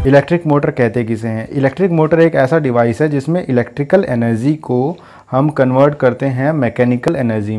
Electric motor कहते किसे हैं? इलेक्ट्रिक मोटर एक ऐसा डिवाइस है जिसमें इलेक्ट्रिकल एनर्जी को हम कन्वर्ट करते हैं मैकेनिकल एनर्जी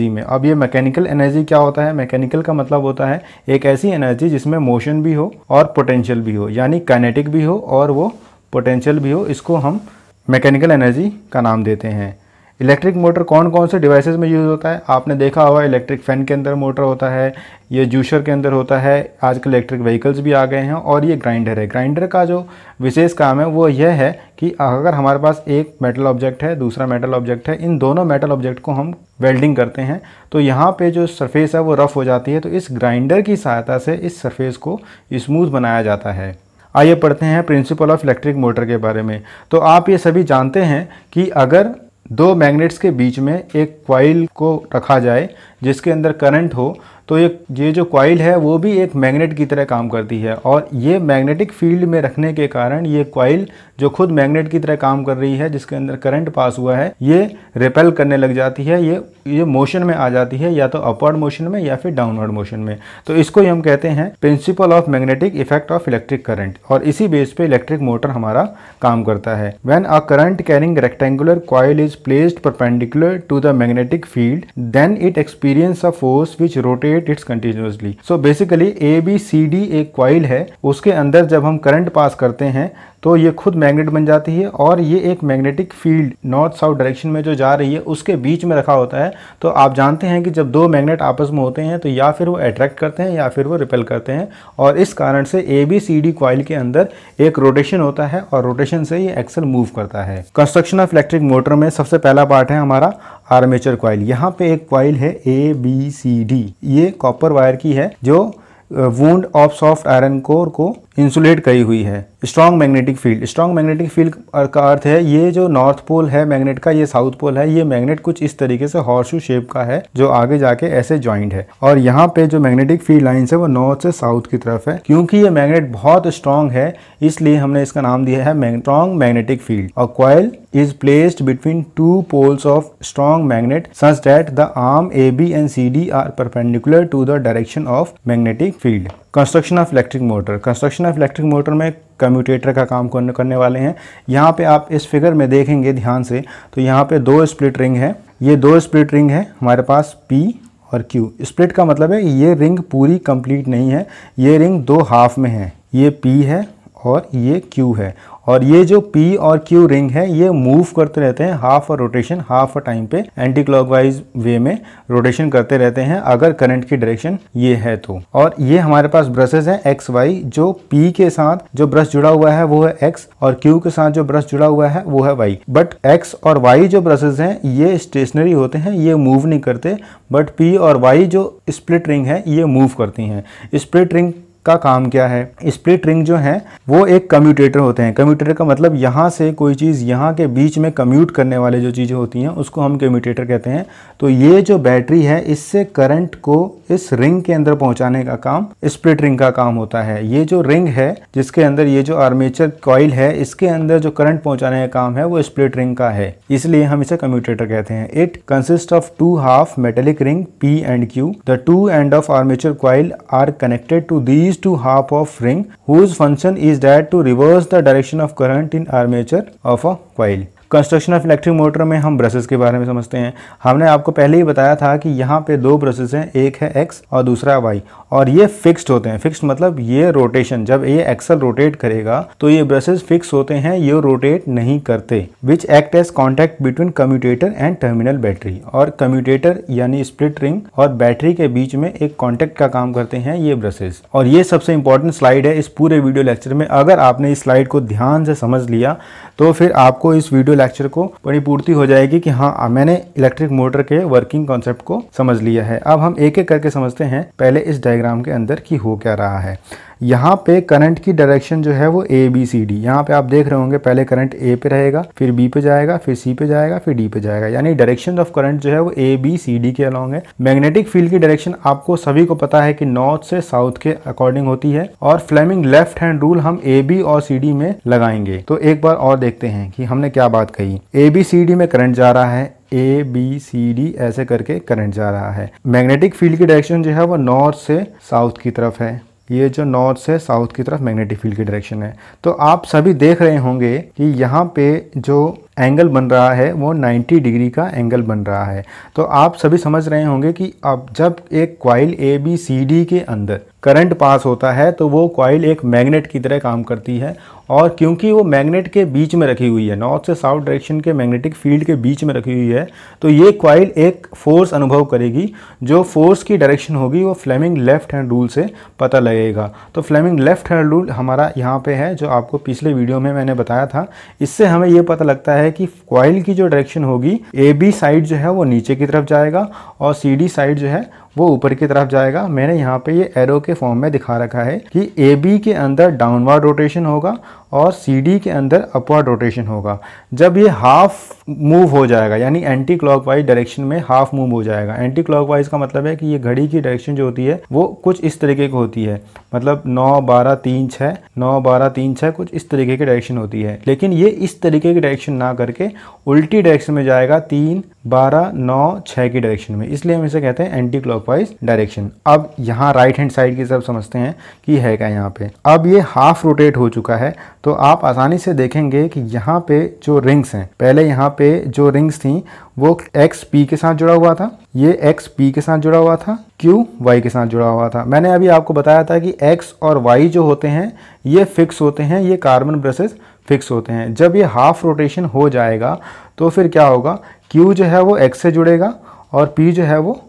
में। अब ये मैकेनिकल एनर्जी क्या होता है? मैकेनिकल का मतलब होता है एक ऐसी एनर्जी जिसमें मोशन भी हो और पोटेंशियल भी हो, यानी काइनेटिक भी हो और वो पोटेंशियल भी हो। इसको हम मैकेनिकल एनर्जी का नाम देते हैं। इलेक्ट्रिक मोटर कौन कौन से डिवाइसेस में यूज़ होता है? आपने देखा होगा इलेक्ट्रिक फैन के अंदर मोटर होता है, ये जूसर के अंदर होता है, आजकल इलेक्ट्रिक व्हीकल्स भी आ गए हैं, और ये ग्राइंडर है। ग्राइंडर का जो विशेष काम है वो यह है कि अगर हमारे पास एक मेटल ऑब्जेक्ट है, दूसरा मेटल ऑब्जेक्ट है, इन दोनों मेटल ऑब्जेक्ट को हम वेल्डिंग करते हैं तो यहाँ पे जो सरफेस है वो रफ़ हो जाती है, तो इस ग्राइंडर की सहायता से इस सरफेस को स्मूथ बनाया जाता है। आइए पढ़ते हैं प्रिंसिपल ऑफ इलेक्ट्रिक मोटर के बारे में। तो आप ये सभी जानते हैं कि अगर दो मैग्नेट्स के बीच में एक कॉइल को रखा जाए जिसके अंदर करंट हो, तो ये जो कॉइल है वो भी एक मैग्नेट की तरह काम करती है, और ये मैग्नेटिक फील्ड में रखने के कारण ये कॉइल जो खुद मैग्नेट की तरह काम कर रही है, जिसके अंदर करंट पास हुआ है, ये रिपेल करने लग जाती है, ये मोशन में आ जाती है, या तो अपवर्ड मोशन में या फिर डाउनवर्ड मोशन में। तो इसको ही हम कहते हैं principle of magnetic effect of electric current, और इसी बेस पे इलेक्ट्रिक मोटर हमारा काम करता है। When a current carrying rectangular coil is placed perpendicular to the magnetic field, then it experience a force which rotate it's continuously. So basically ABCD एक coil है, उसके अंदर जब हम करंट पास करते हैं तो ये खुद मैग्नेट बन जाती है, और ये एक magnetic field north south direction में जो जा रही है उसके बीच में रखा होता है। तो आप जानते हैं कि जब दो मैग्नेट आपस में होते हैं तो या फिर वो अट्रैक्ट करते हैं या फिर वो रिपेल करते हैं, और इस कारण से ABCD कॉइल के अंदर एक रोटेशन होता है, और रोटेशन से ये एक्सल मूव करता है। कंस्ट्रक्शन ऑफ इलेक्ट्रिक मोटर में सबसे पहला पार्ट है हमारा आर्मेचर कॉइल। यहाँ पे एक कॉइल है ABCD, ये कॉपर वायर की है जो wound of soft iron core को इंसुलेट करी हुई है। स्ट्रॉन्ग मैग्नेटिक फील्ड का अर्थ है ये जो नॉर्थ पोल है मैग्नेट का, ये साउथ पोल है, ये मैग्नेट कुछ इस तरीके से हॉर्सशू शेप का है जो आगे जाके ऐसे जॉइंट है, और यहाँ पे जो मैग्नेटिक फील्ड लाइंस है वो नॉर्थ से साउथ की तरफ है। क्योंकि ये मैग्नेट बहुत स्ट्रॉन्ग है इसलिए हमने इसका नाम दिया है स्ट्रॉन्ग मैग्नेटिक फील्ड। और coil is placed between two poles of strong magnet such that the arm AB and CD are perpendicular to the direction of magnetic field. Construction of electric motor में commutator का काम करने वाले हैं। यहाँ पे आप इस फिगर में देखेंगे ध्यान से, तो यहाँ पे दो स्प्लिट रिंग है, ये दो स्प्लिट रिंग है हमारे पास P और Q। स्प्लिट का मतलब है ये रिंग पूरी कंप्लीट नहीं है, ये रिंग दो हाफ में है, ये P है और ये Q है, और ये जो P और Q रिंग है ये मूव करते रहते हैं हाफ और रोटेशन, हाफ टाइम पे एंटी क्लॉकवाइज वे में रोटेशन करते रहते हैं अगर करंट की डायरेक्शन ये है तो। और ये हमारे पास ब्रशेस हैं X Y, जो P के साथ जो ब्रश जुड़ा हुआ है वो है X, और Q के साथ जो ब्रश जुड़ा हुआ है वो है Y। बट X और Y जो ब्रशेस हैं ये स्टेशनरी होते हैं, ये मूव नहीं करते, बट P और Y जो स्प्लिट रिंग है ये मूव करती हैं। स्प्लिट रिंग का काम क्या है? स्प्लिट रिंग जो है वो एक कम्यूटेटर होते हैं। कम्यूटेटर का मतलब यहाँ से कोई चीज़ यहाँ के बीच में कम्यूट करने वाले जो चीज़ें होती हैं उसको हम कम्यूटेटर कहते हैं। तो ये जो बैटरी है इससे करंट को इस रिंग के अंदर पहुँचाने का काम स्प्लिट रिंग का काम होता है। ये जो रिंग है जिसके अंदर ये जो आर्मेचर कॉइल है इसके अंदर जो करंट पहुँचाने का काम है वो स्प्लिट रिंग का है, इसलिए हम इसे कम्यूटेटर कहते हैं। It consist of to half metallic ring P and Q. The two end of armature coil are connected to these two half of ring whose function is that to reverse the direction of current in armature of a coil. Construction of electric motor में हम brushes के बारे में समझते हैं। हमने आपको पहले ही बताया था कि यहाँ पे दो ब्रशेस हैं, एक है X और दूसरा है Y, और ये फिक्स्ड होते हैं। फिक्स्ड मतलब ये रोटेशन, जब ये एक्सल रोटेट करेगा तो ये ब्रशेस फिक्स होते हैं, ये रोटेट नहीं करते। Which act as contact between commutator and terminal battery, और कम्यूटेटर यानी स्प्लिट रिंग और बैटरी के बीच में एक कॉन्टैक्ट का काम करते हैं ये ब्रशेस। और ये सबसे इंपॉर्टेंट स्लाइड है इस पूरे वीडियो लेक्चर में। अगर आपने इस स्लाइड को ध्यान से समझ लिया तो फिर आपको इस वीडियो लेक्चर को बड़ी पूर्ति हो जाएगी कि हाँ मैंने इलेक्ट्रिक मोटर के वर्किंग कॉन्सेप्ट को समझ लिया है। अब हम एक एक करके समझते हैं पहले इस डायग्राम के अंदर कि हो क्या रहा है। यहाँ पे करंट की डायरेक्शन जो है वो ABCD, यहाँ पे आप देख रहे होंगे पहले करंट A पे रहेगा, फिर B पे जाएगा, फिर C पे जाएगा, फिर D पे जाएगा, यानी डायरेक्शन ऑफ करंट जो है वो ABCD के अलॉन्ग है। मैग्नेटिक फील्ड की डायरेक्शन आपको सभी को पता है कि नॉर्थ से साउथ के अकॉर्डिंग होती है, और फ्लेमिंग लेफ्ट हैंड रूल हम AB और CD में लगाएंगे। तो एक बार और देखते हैं कि हमने क्या बात कही। ABCD में करंट जा रहा है, ABCD ऐसे करके करंट जा रहा है। मैग्नेटिक फील्ड की डायरेक्शन जो है वो नॉर्थ से साउथ की तरफ है। ये जो नॉर्थ से साउथ की तरफ मैग्नेटिक फील्ड की डायरेक्शन है। तो आप सभी देख रहे होंगे कि यहाँ पे जो एंगल बन रहा है वो 90 डिग्री का एंगल बन रहा है। तो आप सभी समझ रहे होंगे कि अब जब एक कॉइल ABCD के अंदर करंट पास होता है तो वो कॉइल एक मैग्नेट की तरह काम करती है, और क्योंकि वो मैग्नेट के बीच में रखी हुई है, नॉर्थ से साउथ डायरेक्शन के मैग्नेटिक फील्ड के बीच में रखी हुई है, तो ये कॉइल एक फोर्स अनुभव करेगी। जो फोर्स की डायरेक्शन होगी वो फ्लेमिंग लेफ्ट हैंड रूल से पता लगेगा। तो फ्लेमिंग लेफ्ट हैंड रूल हमारा यहाँ पे है, जो आपको पिछले वीडियो में मैंने बताया था। इससे हमें ये पता लगता है कि कॉइल की जो डायरेक्शन होगी, AB साइड जो है वो नीचे की तरफ जाएगा और CD साइड जो है वो ऊपर की तरफ जाएगा। मैंने यहाँ पे ये एरो के फॉर्म में दिखा रखा है कि AB के अंदर डाउनवर्ड रोटेशन होगा और CD के अंदर अपवर्ड रोटेशन होगा। जब ये हाफ मूव हो जाएगा, यानी एंटी क्लॉकवाइज डायरेक्शन में हाफ मूव हो जाएगा। एंटी क्लॉकवाइज का मतलब है कि ये घड़ी की डायरेक्शन जो होती है वो कुछ इस तरीके की होती है, मतलब 9 12 3 6 9 12 3 6 कुछ इस तरीके की डायरेक्शन होती है। लेकिन ये इस तरीके की डायरेक्शन ना करके उल्टी डायरेक्शन में जाएगा, 3 12 9 6 की डायरेक्शन में, इसलिए हम इसे कहते हैं एंटी क्लॉकवाइज डायरेक्शन। अब यहाँ राइट हैंड साइड की तरफ समझते हैं कि है क्या यहाँ पे। अब ये हाफ रोटेट हो चुका है, तो आप आसानी से देखेंगे कि यहाँ पे जो रिंग्स हैं, पहले यहाँ पे जो रिंग्स थी वो एक्स पी के साथ जुड़ा हुआ था, ये एक्स पी के साथ जुड़ा हुआ था, क्यू वाई के साथ जुड़ा हुआ था। मैंने अभी आपको बताया था कि एक्स और वाई जो होते हैं ये फिक्स होते हैं, ये कार्बन ब्रशेस फिक्स होते हैं। जब ये हाफ रोटेशन हो जाएगा तो फिर क्या होगा, क्यू जो है वो एक्स से जुड़ेगा और पी जो है वो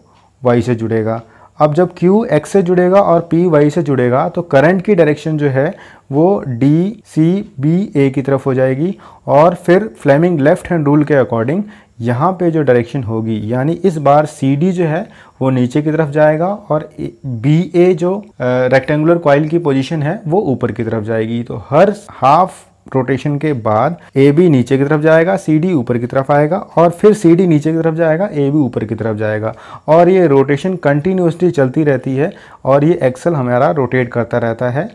वाई से जुड़ेगा। अब जब Q X से जुड़ेगा और P Y से जुड़ेगा तो करंट की डायरेक्शन जो है वो D C B A की तरफ हो जाएगी, और फिर फ्लेमिंग लेफ्ट हैंड रूल के अकॉर्डिंग यहाँ पे जो डायरेक्शन होगी, यानी इस बार CD जो है वो नीचे की तरफ जाएगा और BA जो रेक्टेंगुलर कॉइल की पोजीशन है वो ऊपर की तरफ जाएगी। तो हर हाफ रोटेशन के बाद AB नीचे की तरफ जाएगा, CD ऊपर की तरफ आएगा, और फिर CD नीचे की तरफ जाएगा, AB ऊपर की तरफ जाएगा, और ये रोटेशन कंटिन्यूसली चलती रहती है और ये एक्सल हमारा रोटेट करता रहता है।